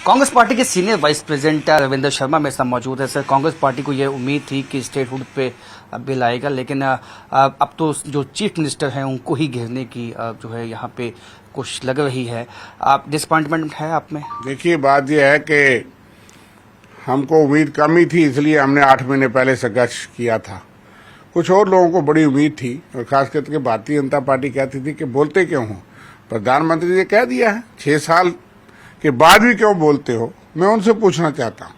Congress party के senior vice president Ravindra Sharma मेरे साथ मौजूद है। सर, कांग्रेस पार्टी को ये उम्मीद थी कि स्टेटहुड पे बिल आएगा, लेकिन अब तो जो चीफ मिनिस्टर हैं उनको ही घेरने की जो है यहाँ पे कोशिश लग रही है। आप डिसअपॉइंटमेंट है आप में? देखिए, बात यह है कि हमको उम्मीद कम ही थी, इसलिए हमने 8 महीने पहले संघर्ष किया था। कुछ और लोगों को बड़ी उम्मीद थी, और खास करके भारतीय जनता पार्टी कहती थी कि बोलते क्यों हो, प्रधानमंत्री ने कह दिया है 6 साल के बाद भी क्यों बोलते हो। मैं उनसे पूछना चाहता हूँ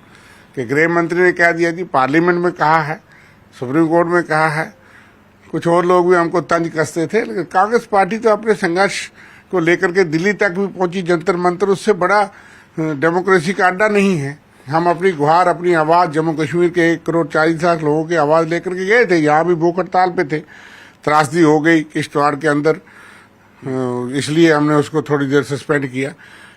कि गृह मंत्री ने कह दिया जी, पार्लियामेंट में कहा है, सुप्रीम कोर्ट में कहा है, कुछ और लोग भी हमको तंज कसते थे, लेकिन कांग्रेस पार्टी तो अपने संघर्ष को लेकर के दिल्ली तक भी पहुंची, जंतर मंतर। उससे बड़ा डेमोक्रेसी का अड्डा नहीं है। हम अपनी गुहार, अपनी आवाज जम्मू कश्मीर के 1,40,00,000 लोगों की आवाज लेकर के गए थे। यहाँ भी भूख हड़ताल पे थे, त्रासदी हो गई किश्तवाड़ के अंदर, इसलिए हमने उसको थोड़ी देर सस्पेंड किया।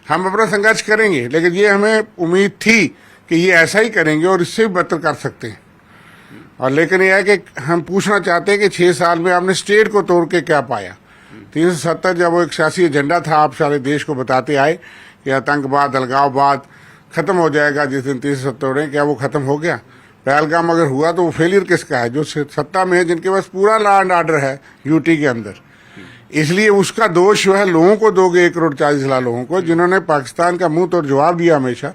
हम अपना संघर्ष करेंगे, लेकिन ये हमें उम्मीद थी कि ये ऐसा ही करेंगे और इससे भी बेहतर कर सकते हैं। और लेकिन यह है कि हम पूछना चाहते हैं कि 6 साल में आपने स्टेट को तोड़ के क्या पाया। 370 जब वो एक सियासी एजेंडा था, आप सारे देश को बताते आए कि आतंकवाद, अलगाववाद खत्म हो जाएगा जिस दिन 370 तोड़े, क्या वो खत्म हो गया? पहलगाम अगर हुआ तो वो फेलियर किसका है? जो सत्ता में है, जिनके पास पूरा लॉ एंड ऑर्डर है यूटी के अंदर। इसलिए उसका दोष जो है लोगों को दोगे, 1,40,00,000 लोगों को, जिन्होंने पाकिस्तान का मुंह तोड़ जवाब दिया हमेशा।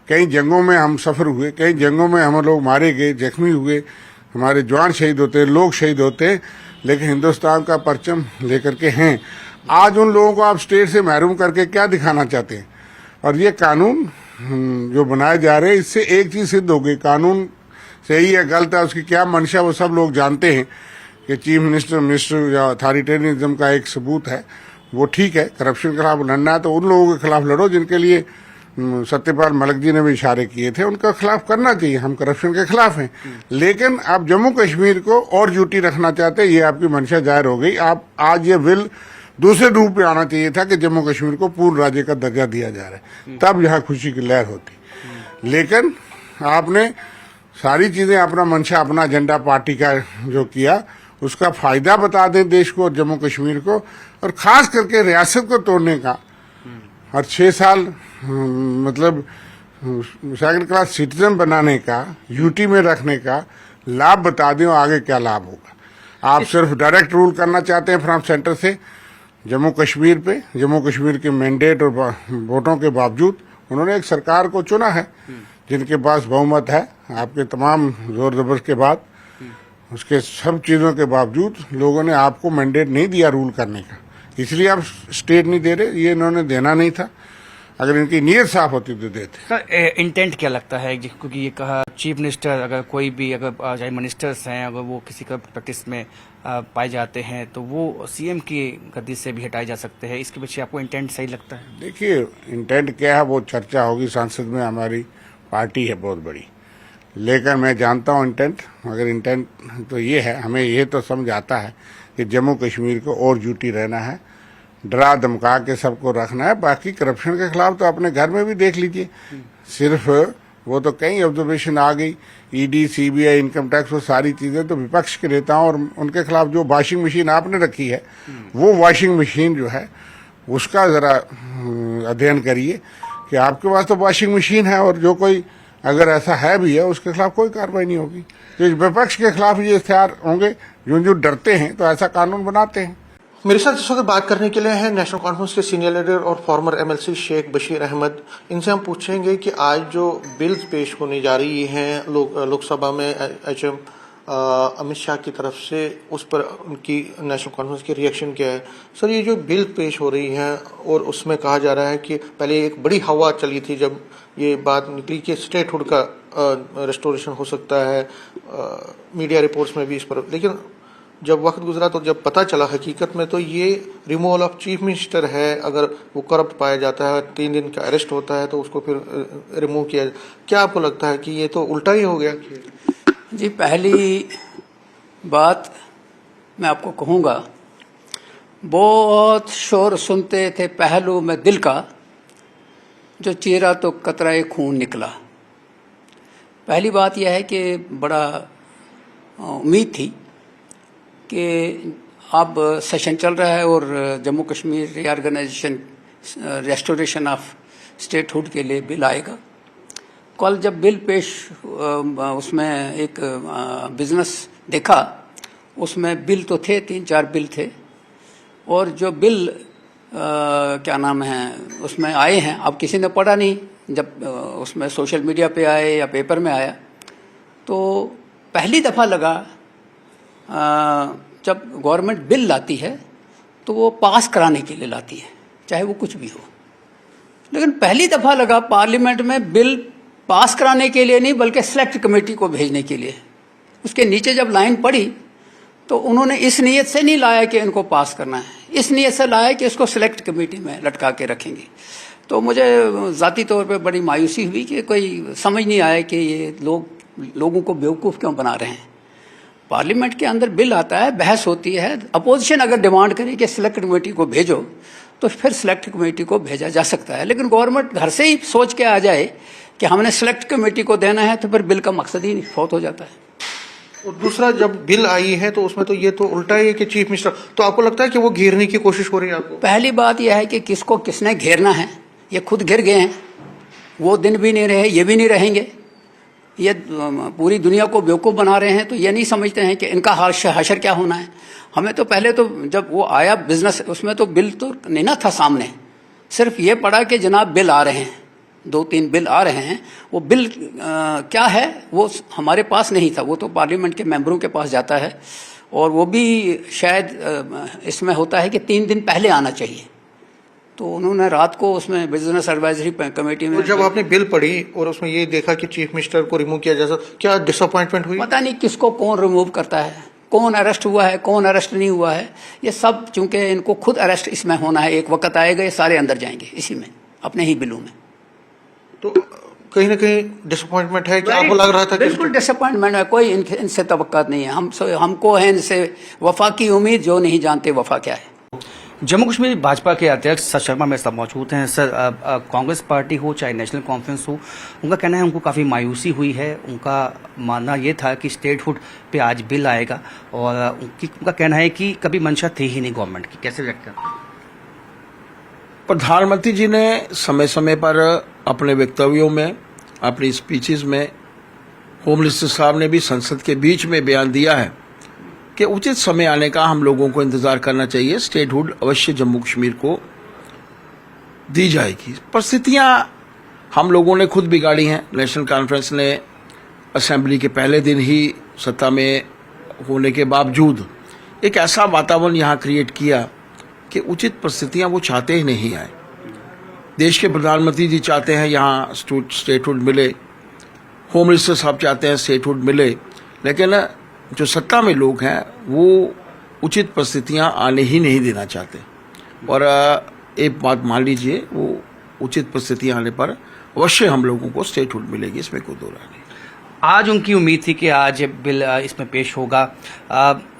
कई जंगों में हम सफर हुए, कई जंगों में हम लोग मारे गए, जख्मी हुए, हमारे जवान शहीद होते, लोग शहीद होते, लेकिन हिंदुस्तान का परचम लेकर के हैं। आज उन लोगों को आप स्टेट से महरूम करके क्या दिखाना चाहते हैं? और ये कानून जो बनाए जा रहे हैं, इससे एक चीज सिद्ध हो गई, कानून सही है गलत है, उसकी क्या मंशा वो सब लोग जानते हैं कि चीफ मिनिस्टर या अथॉरिटेरियनिज्म का एक सबूत है, वो ठीक है। करप्शन के खिलाफ लड़ना है तो उन लोगों के खिलाफ लड़ो जिनके लिए सत्यपाल मलिक जी ने भी इशारे किए थे, उनका खिलाफ करना चाहिए। हम करप्शन के खिलाफ हैं, लेकिन आप जम्मू कश्मीर को और ड्यूटी रखना चाहते हैं, ये आपकी मंशा जाहिर हो गई। आप आज ये बिल दूसरे रूप में आना चाहिए था कि जम्मू कश्मीर को पूर्ण राज्य का दर्जा दिया जा रहा है, तब यहाँ खुशी की लहर होती। लेकिन आपने सारी चीजें अपना मंशा, अपना एजेंडा पार्टी का जो किया, उसका फायदा बता दें देश को और जम्मू कश्मीर को, और खास करके रियासत को तोड़ने का। और 6 साल मतलब सेकंड क्लास सिटीजन बनाने का, यूटी में रखने का लाभ बता दें, और आगे क्या लाभ होगा। आप सिर्फ डायरेक्ट रूल करना चाहते हैं फ्रॉम सेंटर से जम्मू कश्मीर पे। जम्मू कश्मीर के मैंडेट और वोटों के बावजूद उन्होंने एक सरकार को चुना है जिनके पास बहुमत है, आपके तमाम जोर जबरदस्त के बाद, उसके सब चीजों के बावजूद लोगों ने आपको मैंडेट नहीं दिया रूल करने का, इसलिए आप स्टेट नहीं दे रहे। ये इन्होंने देना नहीं था, अगर इनकी नीयत साफ होती तो देते। सर, इंटेंट क्या लगता है? क्योंकि ये कहा चीफ मिनिस्टर, अगर कोई भी, अगर चाहे मिनिस्टर्स हैं, अगर वो किसी का प्रैक्टिस में पाए जाते हैं तो वो सीएम की गद्दी से भी हटाए जा सकते हैं। इसके पीछे आपको इंटेंट सही लगता है? देखिए, इंटेंट क्या है वो चर्चा होगी संसद में, हमारी पार्टी है बहुत बड़ी, लेकिन मैं जानता हूँ इंटेंट। अगर इंटेंट तो ये है, हमें ये तो समझ आता है कि जम्मू कश्मीर को और ड्यूटी रहना है, डरा धमका के सबको रखना है। बाकी करप्शन के खिलाफ तो अपने घर में भी देख लीजिए, सिर्फ वो तो कई ऑब्जर्वेशन आ गई, ईडी, सीबीआई, इनकम टैक्स, वो सारी चीजें तो विपक्ष के नेताओं और उनके खिलाफ जो वॉशिंग मशीन आपने रखी है, वो वॉशिंग मशीन जो है उसका जरा अध्ययन करिए कि आपके पास तो वॉशिंग मशीन है, और जो कोई अगर ऐसा है भी है उसके खिलाफ कोई कार्रवाई नहीं होगी। तो विपक्ष के खिलाफ ये इख्तियार होंगे, जो डरते हैं तो ऐसा कानून बनाते हैं। मेरे साथ इस वक्त बात करने के लिए हैं नेशनल कॉन्फ्रेंस के सीनियर लीडर और फॉर्मर एमएलसी शेख बशीर अहमद। इनसे हम पूछेंगे कि आज जो बिल्स पेश होने जा रही हैं लोकसभा में एचएम अमित शाह की तरफ से, उस पर उनकी नेशनल कॉन्फ्रेंस की रिएक्शन क्या है? सर, ये जो बिल पेश हो रही हैं और उसमें कहा जा रहा है कि पहले एक बड़ी हवा चली थी जब ये बात निकली कि स्टेटहुड का रेस्टोरेशन हो सकता है, मीडिया रिपोर्ट्स में भी इस पर, लेकिन जब वक्त गुजरा तो जब पता चला हकीकत में तो ये रिमूवल ऑफ चीफ मिनिस्टर है। अगर वो करप्ट पाया जाता है, 3 दिन का अरेस्ट होता है, तो उसको फिर रिमूव किया। क्या आपको लगता है कि ये तो उल्टा ही हो गया? जी, पहली बात मैं आपको कहूँगा, बहुत शोर सुनते थे पहलू में दिल का, जो चीरा तो कतराए खून निकला। पहली बात यह है कि बड़ा उम्मीद थी कि अब सेशन चल रहा है और Jammu Kashmir reorganization, restoration of statehood के लिए बिल आएगा। कल जब बिल पेश उसमें एक बिजनेस देखा, उसमें बिल तो थे, 3-4 बिल थे, और जो बिल क्या नाम है उसमें आए हैं, अब किसी ने पढ़ा नहीं, जब उसमें सोशल मीडिया पे आए या पेपर में आया तो पहली दफ़ा लगा जब गवर्नमेंट बिल लाती है तो वो पास कराने के लिए लाती है, चाहे वो कुछ भी हो। लेकिन पहली दफ़ा लगा पार्लियामेंट में बिल पास कराने के लिए नहीं, बल्कि सेलेक्ट कमेटी को भेजने के लिए। उसके नीचे जब लाइन पढ़ी तो उन्होंने इस नीयत से नहीं लाया कि इनको पास करना है, इस नीयत से लाया कि इसको सेलेक्ट कमेटी में लटका के रखेंगे। तो मुझे ज़ाती तौर पे बड़ी मायूसी हुई कि कोई समझ नहीं आया कि ये लोगों को बेवकूफ़ क्यों बना रहे हैं। पार्लियामेंट के अंदर बिल आता है, बहस होती है, अपोजिशन अगर डिमांड करे कि सिलेक्ट कमेटी को भेजो तो फिर सिलेक्ट कमेटी को भेजा जा सकता है। लेकिन गवर्नमेंट घर से ही सोच के आ जाए कि हमने सिलेक्ट कमेटी को देना है तो फिर बिल का मकसद ही फौत हो जाता है। और दूसरा, जब बिल आई है तो उसमें तो ये तो उल्टा है कि चीफ मिनिस्टर, तो आपको लगता है कि वो घेरने की कोशिश हो रही है आपको? पहली बात यह है कि किसको किसने घेरना है, ये खुद घिर गए हैं। वो दिन भी नहीं रहे, ये भी नहीं रहेंगे। ये पूरी दुनिया को बेवकूफ़ बना रहे हैं, तो ये नहीं समझते हैं कि इनका हशर क्या होना है। हमें तो पहले तो जब वो आया बिजनेस, उसमें तो बिल तो नहीं ना था सामने, सिर्फ ये पड़ा कि जनाब बिल आ रहे हैं, 2-3 बिल आ रहे हैं। वो बिल क्या है वो हमारे पास नहीं था, वो तो पार्लियामेंट के मेंबरों के पास जाता है, और वो भी शायद इसमें होता है कि 3 दिन पहले आना चाहिए। तो उन्होंने रात को उसमें बिजनेस एडवाइजरी कमेटी में, तो जब आपने बिल पढ़ी और उसमें ये देखा कि चीफ मिनिस्टर को रिमूव किया जा सकता, क्या डिसअपॉइंटमेंट हुई? पता नहीं किसको कौन रिमूव करता है, कौन अरेस्ट हुआ है, कौन अरेस्ट नहीं हुआ है। ये सब चूंकि इनको खुद अरेस्ट इसमें होना है, एक वक्त आएगा ये सारे अंदर जाएंगे इसी में, अपने ही बिलों में। तो कहीं ना कहीं डिसअपॉइंटमेंट है कि आपको लग रहा था कि बिल्कुल डिसअपॉइंटमेंट है, कोई इनसे तवक्कुत नहीं है। हमको है इनसे वफा की उम्मीद, जो नहीं जानते वफा क्या है। जम्मू कश्मीर भाजपा के अध्यक्ष सर शर्मा मेरे साथ मौजूद हैं। सर, कांग्रेस पार्टी हो चाहे नेशनल कॉन्फ्रेंस हो, उनका कहना है उनको काफ़ी मायूसी हुई है। उनका मानना ये था कि स्टेटहुड पे आज बिल आएगा, और उनका कहना है कि कभी मंशा थी ही नहीं गवर्नमेंट की। कैसे व्यक्त करते हैं? प्रधानमंत्री जी ने समय समय पर अपने वक्तव्यों में, अपनी स्पीचेस में, होम मिनिस्टर साहब ने भी संसद के बीच में बयान दिया है कि उचित समय आने का हम लोगों को इंतजार करना चाहिए, स्टेटहुड अवश्य जम्मू कश्मीर को दी जाएगी। परिस्थितियां हम लोगों ने खुद बिगाड़ी हैं। नेशनल कॉन्फ्रेंस ने असेंबली के पहले दिन ही सत्ता में होने के बावजूद एक ऐसा वातावरण यहाँ क्रिएट किया कि उचित परिस्थितियां वो चाहते ही नहीं आए। देश के प्रधानमंत्री जी चाहते हैं यहाँ स्टेटहुड मिले, होम मिनिस्टर साहब चाहते हैं स्टेटहुड मिले, लेकिन जो सत्ता में लोग हैं वो उचित परिस्थितियां आने ही नहीं देना चाहते। और एक बात मान लीजिए, वो उचित परिस्थितियां आने पर अवश्य हम लोगों को स्टेटहुड मिलेगी, इसमें कोई दो राय नहीं। आज उनकी उम्मीद थी कि आज बिल इसमें पेश होगा,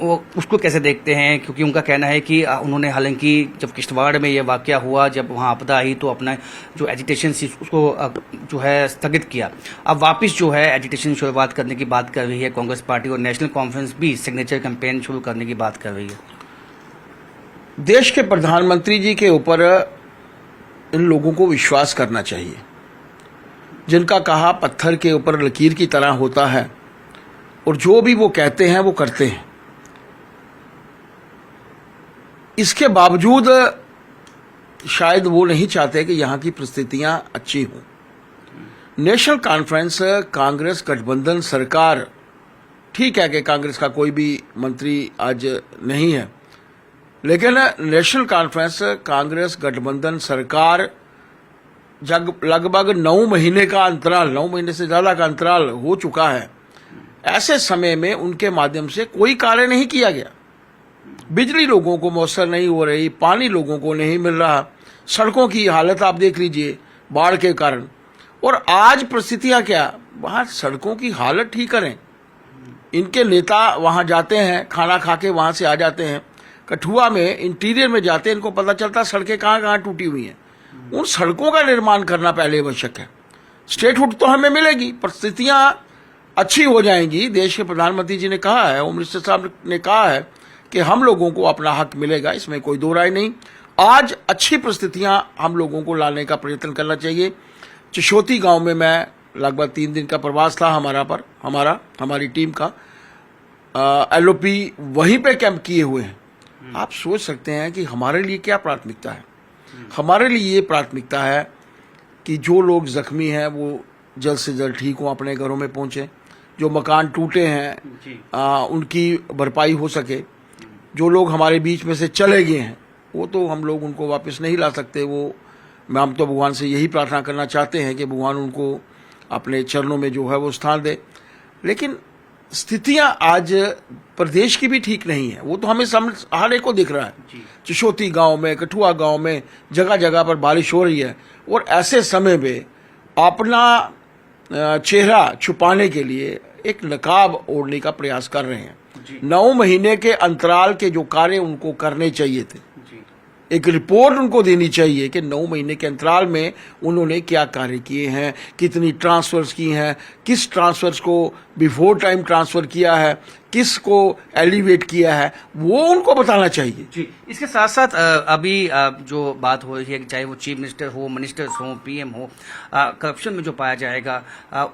वो उसको कैसे देखते हैं? क्योंकि उनका कहना है कि उन्होंने, हालांकि जब किश्तवाड़ में ये वाकया हुआ, जब वहाँ आपदा आई, तो अपना जो एजिटेशन थी उसको जो है स्थगित किया। अब वापस जो है एजिटेशन शुरुआत करने की बात कर रही है कांग्रेस पार्टी, और नेशनल कॉन्फ्रेंस भी सिग्नेचर कैंपेन शुरू करने की बात कर रही है। देश के प्रधानमंत्री जी के ऊपर इन लोगों को विश्वास करना चाहिए, जिनका कहा पत्थर के ऊपर लकीर की तरह होता है, और जो भी वो कहते हैं वो करते हैं। इसके बावजूद शायद वो नहीं चाहते कि यहाँ की परिस्थितियां अच्छी हों। नेशनल कॉन्फ्रेंस, कांग्रेस गठबंधन सरकार, ठीक है कि कांग्रेस का कोई भी मंत्री आज नहीं है, लेकिन नेशनल कॉन्फ्रेंस, कांग्रेस गठबंधन सरकार लगभग 9 महीने का अंतराल, 9 महीने से ज्यादा का अंतराल हो चुका है। ऐसे समय में उनके माध्यम से कोई कार्य नहीं किया गया। बिजली लोगों को मौसर नहीं हो रही, पानी लोगों को नहीं मिल रहा, सड़कों की हालत आप देख लीजिए बाढ़ के कारण। और आज परिस्थितियां क्या, वहां सड़कों की हालत ठीक करें। इनके नेता वहां जाते हैं, खाना खा के वहां से आ जाते हैं, कठुआ में इंटीरियर में जाते हैं, इनको पता चलता सड़कें कहाँ कहाँ टूटी हुई हैं। उन सड़कों का निर्माण करना पहले आवश्यक है। स्टेटहुड तो हमें मिलेगी, परिस्थितियां अच्छी हो जाएंगी। देश के प्रधानमंत्री जी ने कहा है, होम मिनिस्टर साहब ने कहा है कि हम लोगों को अपना हक मिलेगा, इसमें कोई दो राय नहीं। आज अच्छी परिस्थितियां हम लोगों को लाने का प्रयत्न करना चाहिए। चिशोती गांव में मैं लगभग 3 दिन का प्रवास था हमारी टीम का। एलओपी वहीं पे कैंप किए हुए हैं। आप सोच सकते हैं कि हमारे लिए क्या प्राथमिकता है। हमारे लिए ये प्राथमिकता है कि जो लोग जख्मी हैं वो जल्द से जल्द ठीक हों, अपने घरों में पहुंचे। जो मकान टूटे हैं उनकी भरपाई हो सके। जो लोग हमारे बीच में से चले गए हैं वो तो हम लोग उनको वापस नहीं ला सकते। हम तो भगवान से यही प्रार्थना करना चाहते हैं कि भगवान उनको अपने चरणों में जो है वो स्थान दे। लेकिन स्थितियां आज प्रदेश की भी ठीक नहीं है, वो तो हमें हर एक को दिख रहा है। चिशोती गांव में, कठुआ गांव में जगह जगह पर बारिश हो रही है और ऐसे समय में अपना चेहरा छुपाने के लिए एक नकाब ओढ़ने का प्रयास कर रहे हैं। 9 महीने के अंतराल के जो कार्य उनको करने चाहिए थे, एक रिपोर्ट उनको देनी चाहिए कि 9 महीने के अंतराल में उन्होंने क्या कार्य किए हैं, कितनी ट्रांसफर्स की हैं, किस ट्रांसफर्स को बिफोर टाइम ट्रांसफर किया है, किस को एलिवेट किया है, वो उनको बताना चाहिए। जी, इसके साथ साथ अभी जो बात हो रही है कि चाहे वो चीफ मिनिस्टर हो, मिनिस्टर्स हो, पीएम हो, करप्शन में जो पाया जाएगा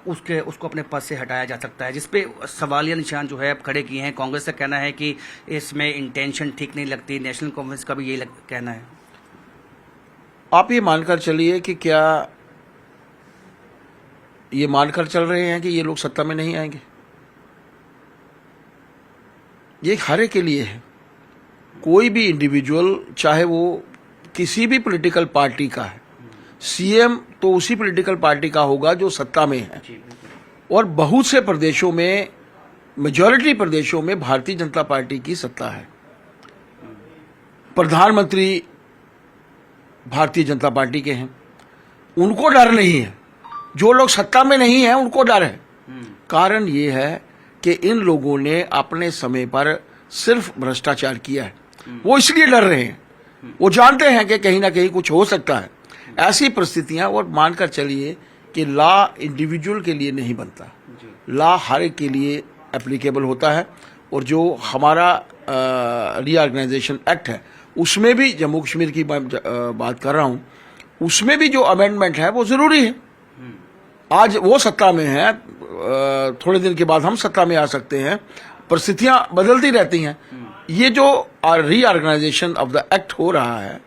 उसको अपने पद से हटाया जा सकता है, जिसपे सवालिया निशान जो है खड़े किए हैं। कांग्रेस का कहना है कि इसमें इंटेंशन ठीक नहीं लगती, नेशनल कांफ्रेंस का भी यही कहना है। आप ये मानकर चलिए कि क्या ये मानकर चल रहे हैं कि ये लोग सत्ता में नहीं आएंगे? ये हर एक के लिए है। कोई भी इंडिविजुअल, चाहे वो किसी भी पॉलिटिकल पार्टी का है, सीएम तो उसी पॉलिटिकल पार्टी का होगा जो सत्ता में है। और बहुत से प्रदेशों में, मेजॉरिटी प्रदेशों में भारतीय जनता पार्टी की सत्ता है। प्रधानमंत्री भारतीय जनता पार्टी के हैं, उनको डर नहीं है। जो लोग सत्ता में नहीं है उनको डर है। कारण ये है कि इन लोगों ने अपने समय पर सिर्फ भ्रष्टाचार किया है, वो इसलिए डर रहे हैं। वो जानते हैं कि कहीं ना कहीं कुछ हो सकता है। ऐसी परिस्थितियां, और मानकर चलिए कि लॉ इंडिविजुअल के लिए नहीं बनता, लॉ हर एक के लिए एप्लीकेबल होता है। और जो हमारा रीऑर्गेनाइजेशन एक्ट है उसमें भी, जम्मू कश्मीर की बात कर रहा हूं, उसमें भी जो अमेंडमेंट है वो जरूरी है। आज वो सत्ता में है, थोड़े दिन के बाद हम सत्ता में आ सकते हैं, परिस्थितियां बदलती रहती हैं। ये जो रीऑर्गेनाइजेशन ऑफ द एक्ट हो रहा है,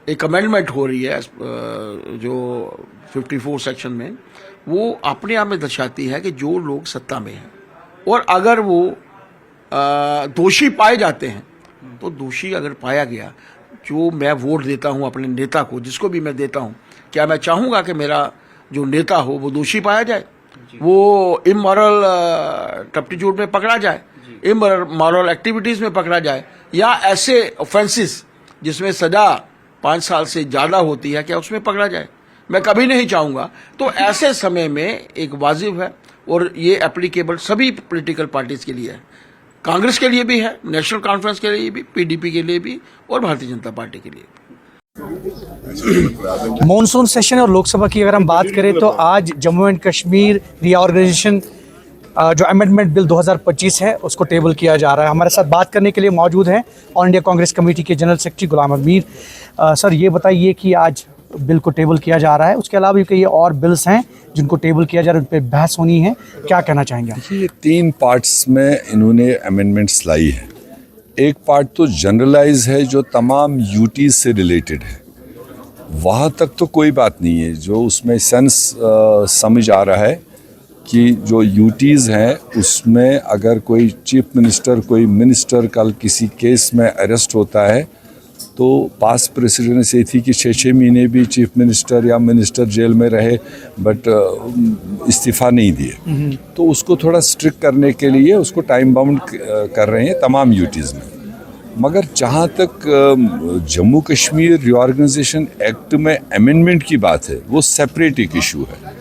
एक अमेंडमेंट हो रही है जो 54 सेक्शन में, वो अपने आप में दर्शाती है कि जो लोग सत्ता में हैं और अगर वो दोषी पाए जाते हैं, तो दोषी अगर पाया गया, जो मैं वोट देता हूं अपने नेता को, जिसको भी मैं देता हूं, क्या मैं चाहूंगा कि मेरा जो नेता हो वो दोषी पाया जाए, वो इमोरल टप्टीट्यूड में पकड़ा जाए, इमोरल एक्टिविटीज में पकड़ा जाए, या ऐसे ऑफेंसेस जिसमें सजा 5 साल से ज्यादा होती है, क्या उसमें पकड़ा जाए? मैं कभी नहीं चाहूंगा। तो ऐसे समय में एक वाजिब है, और ये एप्लीकेबल सभी पॉलिटिकल पार्टीज के लिए है। कांग्रेस के लिए भी है, नेशनल कॉन्फ्रेंस के लिए भी, पीडीपी के लिए भी, और भारतीय जनता पार्टी के लिए भी। मॉनसून सेशन और लोकसभा की अगर हम बात करें तो आज जम्मू एंड कश्मीर रीऑर्गेनाइजेशन जो अमेंडमेंट बिल 2025 है उसको टेबल किया जा रहा है। हमारे साथ बात करने के लिए मौजूद हैं ऑल इंडिया कांग्रेस कमेटी के जनरल सेक्रेटरी गुलाम अमीर। सर, ये बताइए कि आज बिल को टेबल किया जा रहा है, उसके अलावा भी कई और बिल्स हैं जिनको टेबल किया जा रहा है, उन पर बहस होनी है, क्या कहना चाहेंगे? देखिए, 3 पार्ट्स में इन्होंने अमेंडमेंट्स लाई है। एक पार्ट तो जनरलाइज है जो तमाम यूटीज से रिलेटेड है, वहाँ तक तो कोई बात नहीं है। जो उसमें सेंस समझ आ रहा है कि जो यूटीज हैं उसमें अगर कोई चीफ मिनिस्टर, कोई मिनिस्टर कल किसी केस में अरेस्ट होता है, तो पास प्रेसिडेंस ये थी कि 6-6 महीने भी चीफ मिनिस्टर या मिनिस्टर जेल में रहे बट इस्तीफ़ा नहीं दिए, तो उसको थोड़ा स्ट्रिक्ट करने के लिए उसको टाइम बाउंड कर रहे हैं तमाम यूटीज़ में। मगर जहाँ तक जम्मू कश्मीर रीऑर्गेनाइजेशन एक्ट में अमेंडमेंट की बात है, वो सेपरेट एक इशू है।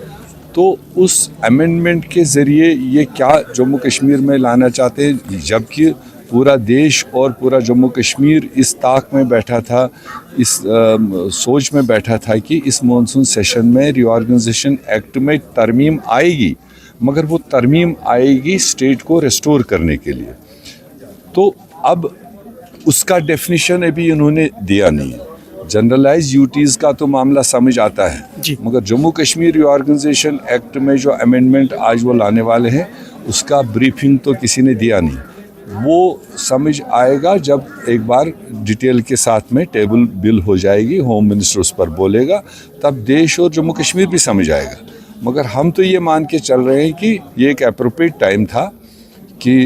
तो उस अमेंडमेंट के ज़रिए ये क्या जम्मू कश्मीर में लाना चाहते हैं, जबकि पूरा देश और पूरा जम्मू कश्मीर इस ताक में बैठा था, इस सोच में बैठा था कि इस मॉनसून सेशन में रीऑर्गेनाइजेशन एक्ट में तरमीम आएगी, मगर वो तरमीम आएगी स्टेट को रिस्टोर करने के लिए। तो अब उसका डेफिनेशन अभी इन्होंने दिया नहीं है। जनरलाइज यूटीज़ का तो मामला समझ आता है जी। मगर जम्मू कश्मीर रिऑर्गेनाइजेशन एक्ट में जो अमेंडमेंट आज वो लाने वाले हैं उसका ब्रीफिंग तो किसी ने दिया नहीं। वो समझ आएगा जब एक बार डिटेल के साथ में टेबल बिल हो जाएगी, होम मिनिस्टर उस पर बोलेगा, तब देश और जम्मू कश्मीर भी समझ आएगा। मगर हम तो ये मान के चल रहे हैं कि ये एक एप्रोप्रिएट टाइम था कि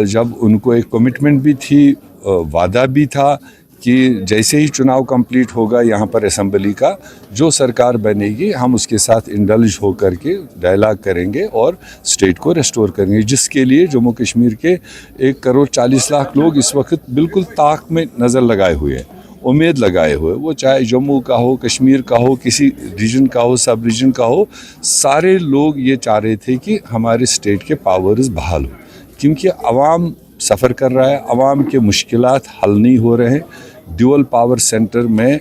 जब उनको एक कमिटमेंट भी थी, वादा भी था कि जैसे ही चुनाव कंप्लीट होगा यहाँ पर असेंबली का, जो सरकार बनेगी हम उसके साथ इंडल्ज होकर के डायलॉग करेंगे और स्टेट को रेस्टोर करेंगे, जिसके लिए जम्मू कश्मीर के 1,40,00,000 लोग इस वक्त बिल्कुल ताक में नज़र लगाए हुए हैं, उम्मीद लगाए हुए। वो चाहे जम्मू का हो, कश्मीर का हो, किसी रीजन का हो, सब रीजन का हो, सारे लोग ये चाह रहे थे कि हमारे स्टेट के पावर्स बहाल हो, क्योंकि अवाम सफ़र कर रहा है, अवाम के मुश्किलात हल नहीं हो रहे हैं। ड्यूअल पावर सेंटर में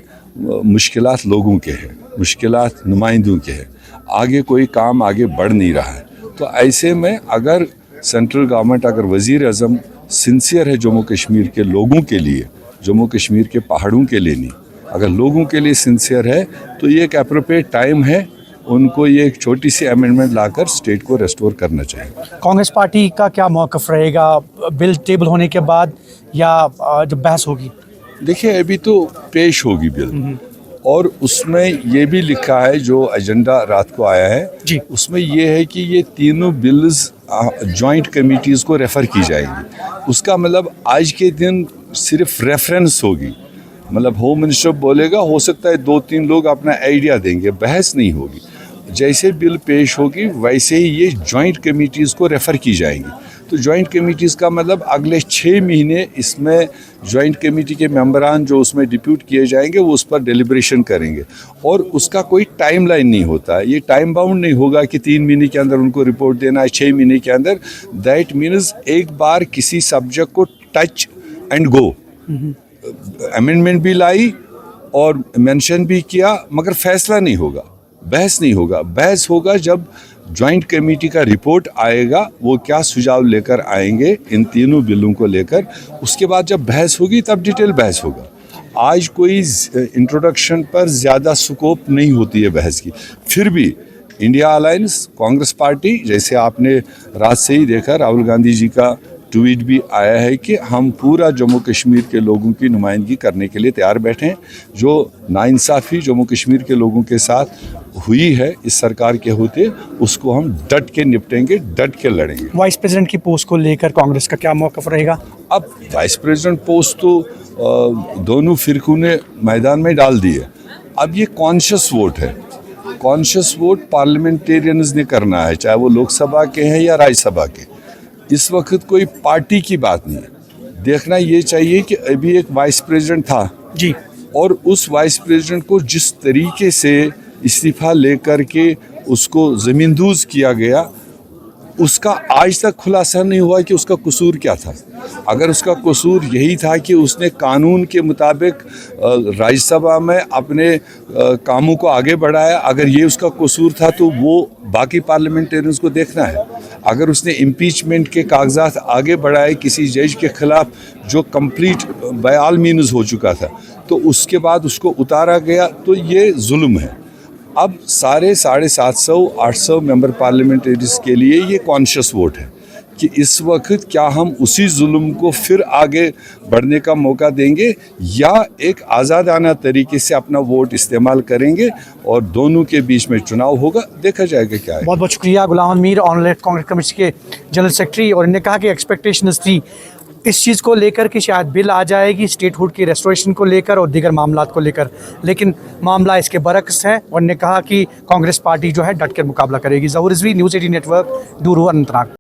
मुश्किलात लोगों के हैं, मुश्किलात नुमाइंदों के हैं, आगे कोई काम आगे बढ़ नहीं रहा है। तो ऐसे में अगर सेंट्रल गवर्नमेंट, अगर वज़ीर आज़म सिंसियर है जम्मू कश्मीर के लोगों के लिए, जम्मू कश्मीर के पहाड़ों के लिए नहीं, अगर लोगों के लिए सिंसियर है, तो ये एक एप्रोप्रिएट टाइम है उनको ये एक छोटी सी अमेंडमेंट लाकर स्टेट को रेस्टोर करना चाहिए। कांग्रेस पार्टी का क्या मौक़िफ़ रहेगा बिल टेबल होने के बाद या जब बहस होगी? देखिए, अभी तो पेश होगी बिल और उसमें ये भी लिखा है, जो एजेंडा रात को आया है जी, उसमें ये है कि ये तीनों बिल्स जॉइंट कमेटीज़ को रेफ़र की जाएंगी। उसका मतलब आज के दिन सिर्फ रेफरेंस होगी, मतलब होम मिनिस्टर बोलेगा, हो सकता है 2-3 लोग अपना आइडिया देंगे, बहस नहीं होगी। जैसे बिल पेश होगी वैसे ही ये जॉइंट कमेटीज़ को रेफ़र की जाएंगी। तो जॉइंट कमेटीज़ का मतलब अगले 6 महीने इसमें जॉइंट कमेटी के मेंबरान जो उसमें डिप्यूट किए जाएंगे वो उस पर डेलिब्रेशन करेंगे और उसका कोई टाइमलाइन नहीं होता है। ये टाइम बाउंड नहीं होगा कि 3 महीने के अंदर उनको रिपोर्ट देना है, 6 महीने के अंदर। दैट मीन्स एक बार किसी सब्जेक्ट को टच एंड गो, अमेंडमेंट भी लाई और मेंशन भी किया, मगर फैसला नहीं होगा, बहस नहीं होगा। बहस होगा जब जॉइंट कमेटी का रिपोर्ट आएगा, वो क्या सुझाव लेकर आएंगे इन तीनों बिलों को लेकर, उसके बाद जब बहस होगी तब डिटेल बहस होगा। आज कोई इंट्रोडक्शन पर ज़्यादा स्कोप नहीं होती है बहस की। फिर भी इंडिया अलायंस, कांग्रेस पार्टी, जैसे आपने रात से ही देखा, राहुल गांधी जी का ट्वीट भी आया है कि हम पूरा जम्मू कश्मीर के लोगों की नुमाइंदगी करने के लिए तैयार बैठे हैं। जो नाइंसाफ़ी जम्मू कश्मीर के लोगों के साथ हुई है इस सरकार के होते, उसको हम डट के निपटेंगे, डट के लड़ेंगे। वाइस प्रेसिडेंट की पोस्ट को लेकर कांग्रेस का क्या मौक़िफ़ रहेगा? अब वाइस प्रेसिडेंट पोस्ट तो दोनों फिरकों ने मैदान में डाल दी है। अब ये कॉन्शियस वोट है, कॉन्शियस वोट पार्लियामेंटेरियंस ने करना है, चाहे वो लोकसभा के हैं या राज्यसभा के। इस वक्त कोई पार्टी की बात नहीं है। देखना ये चाहिए कि अभी एक वाइस प्रेसिडेंट था जी, और उस वाइस प्रेसिडेंट को जिस तरीके से इस्तीफा लेकर के उसको ज़मींदोज़ किया गया, उसका आज तक खुलासा नहीं हुआ कि उसका कसूर क्या था। अगर उसका कसूर यही था कि उसने कानून के मुताबिक राज्यसभा में अपने कामों को आगे बढ़ाया, अगर ये उसका कसूर था तो वो बाकी पार्लियामेंटेरियंस को देखना है। अगर उसने इम्पीचमेंट के कागजात आगे बढ़ाए किसी जज के खिलाफ जो कंप्लीट बाय ऑल मीन्स हो चुका था, तो उसके बाद उसको उतारा गया, तो ये जुल्म है। अब सारे 750-800 मेंबर पार्लियामेंटेरियंस के लिए ये कॉन्शियस वोट है कि इस वक्त क्या हम उसी जुल्म को फिर आगे बढ़ने का मौका देंगे या एक आज़ादाना तरीके से अपना वोट इस्तेमाल करेंगे और दोनों के बीच में चुनाव होगा, देखा जाएगा क्या है। बहुत बहुत शुक्रिया गुलाम मीर, ऑनरेट कांग्रेस कमेटी के जनरल सेक्रेटरी। और इन्होंने कहा कि एक्सपेक्टेशंस थी इस चीज़ को लेकर कि शायद बिल आ जाएगी स्टेटहुड की रेस्टोरेशन को लेकर और दीगर मामलात को लेकर, लेकिन मामला इसके बरक्स है। और उन्होंने कहा कि कांग्रेस पार्टी जो है डट कर मुकाबला करेगी। ज़हूर रिजवी, न्यूज़ 18 नेटवर्क, डूरू, अनंतनाग।